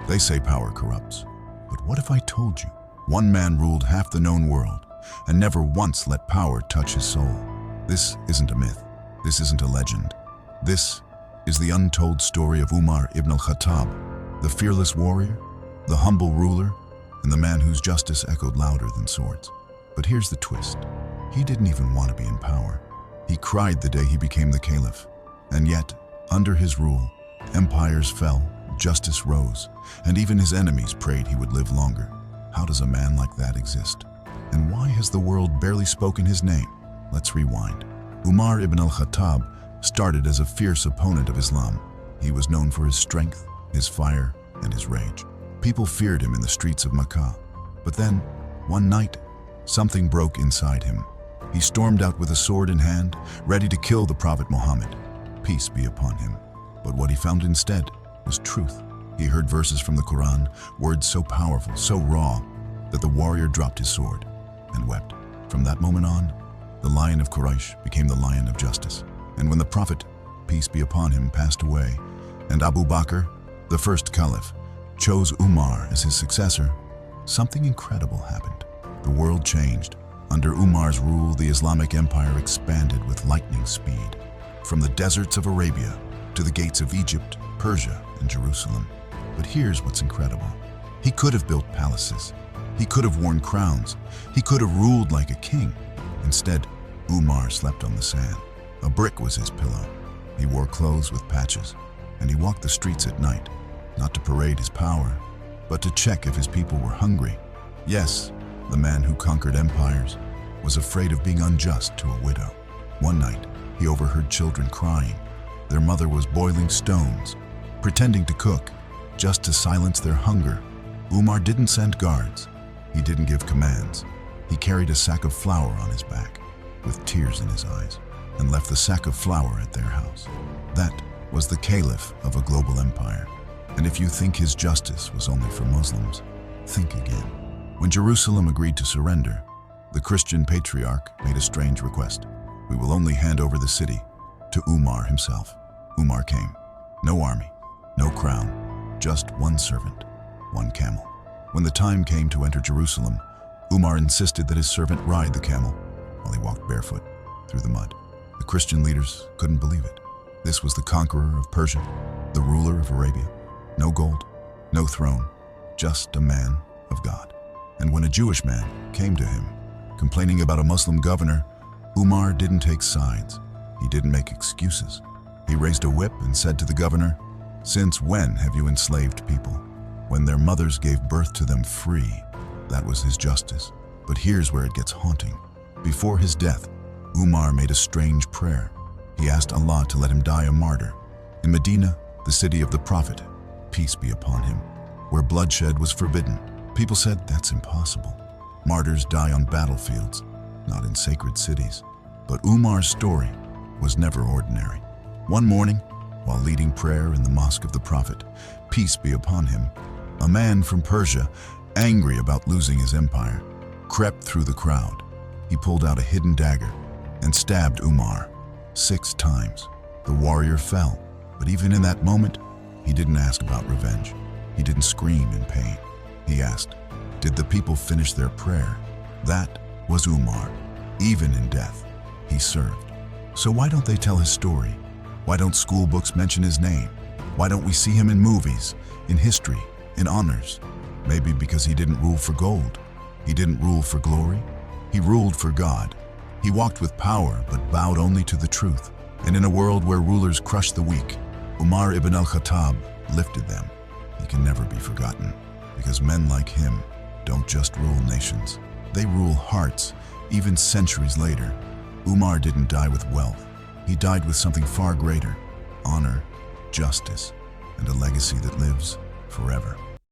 They say power corrupts. But what if I told you? One man ruled half the known world and never once let power touch his soul. This isn't a myth. This isn't a legend. This is the untold story of Umar ibn al-Khattab, the fearless warrior, the humble ruler, and the man whose justice echoed louder than swords. But here's the twist. He didn't even want to be in power. He cried the day he became the caliph. And yet, under his rule, empires fell, justice rose, and even his enemies prayed he would live longer. How does a man like that exist? And why has the world barely spoken his name? Let's rewind. Umar ibn al-Khattab started as a fierce opponent of Islam. He was known for his strength, his fire, and his rage. People feared him in the streets of Makkah. But then, one night, something broke inside him. He stormed out with a sword in hand, ready to kill the Prophet Muhammad, peace be upon him. But what he found instead was truth. He heard verses from the Qur'an, words so powerful, so raw, that the warrior dropped his sword and wept. From that moment on, the Lion of Quraysh became the Lion of Justice. And when the Prophet, peace be upon him, passed away, and Abu Bakr, the first caliph, chose Umar as his successor, something incredible happened. The world changed. Under Umar's rule, the Islamic Empire expanded with lightning speed, from the deserts of Arabia to the gates of Egypt, Persia, and Jerusalem. But here's what's incredible. He could have built palaces. He could have worn crowns. He could have ruled like a king. Instead, Umar slept on the sand. A brick was his pillow. He wore clothes with patches, and he walked the streets at night, not to parade his power, but to check if his people were hungry. Yes, the man who conquered empires was afraid of being unjust to a widow. One night, he overheard children crying. Their mother was boiling stones, pretending to cook, just to silence their hunger. Umar didn't send guards. He didn't give commands. He carried a sack of flour on his back, with tears in his eyes, and left the sack of flour at their house. That was the caliph of a global empire. And if you think his justice was only for Muslims, think again. When Jerusalem agreed to surrender, the Christian patriarch made a strange request. We will only hand over the city to Umar himself. Umar came. No army, no crown, just one servant, one camel. When the time came to enter Jerusalem, Umar insisted that his servant ride the camel while he walked barefoot through the mud. The Christian leaders couldn't believe it. This was the conqueror of Persia, the ruler of Arabia. No gold, no throne, just a man of God. And when a Jewish man came to him, complaining about a Muslim governor, Umar didn't take sides. He didn't make excuses. He raised a whip and said to the governor, "Since when have you enslaved people? When their mothers gave birth to them free." That was his justice. But here's where it gets haunting. Before his death, Umar made a strange prayer. He asked Allah to let him die a martyr. In Medina, the city of the Prophet, peace be upon him, where bloodshed was forbidden, people said that's impossible. Martyrs die on battlefields, not in sacred cities. But Umar's story was never ordinary. One morning, while leading prayer in the mosque of the Prophet, peace be upon him, a man from Persia, angry about losing his empire, crept through the crowd. He pulled out a hidden dagger and stabbed Umar 6 times. The warrior fell, but even in that moment, he didn't ask about revenge. He didn't scream in pain. He asked, did the people finish their prayer? That was Umar. Even in death, he served. So why don't they tell his story? Why don't school books mention his name? Why don't we see him in movies, in history, in honors? Maybe because he didn't rule for gold. He didn't rule for glory. He ruled for God. He walked with power but bowed only to the truth. And in a world where rulers crush the weak, Umar ibn al-Khattab lifted them. He can never be forgotten, because men like him don't just rule nations. They rule hearts, even centuries later. Umar didn't die with wealth. He died with something far greater: honor, justice, and a legacy that lives forever.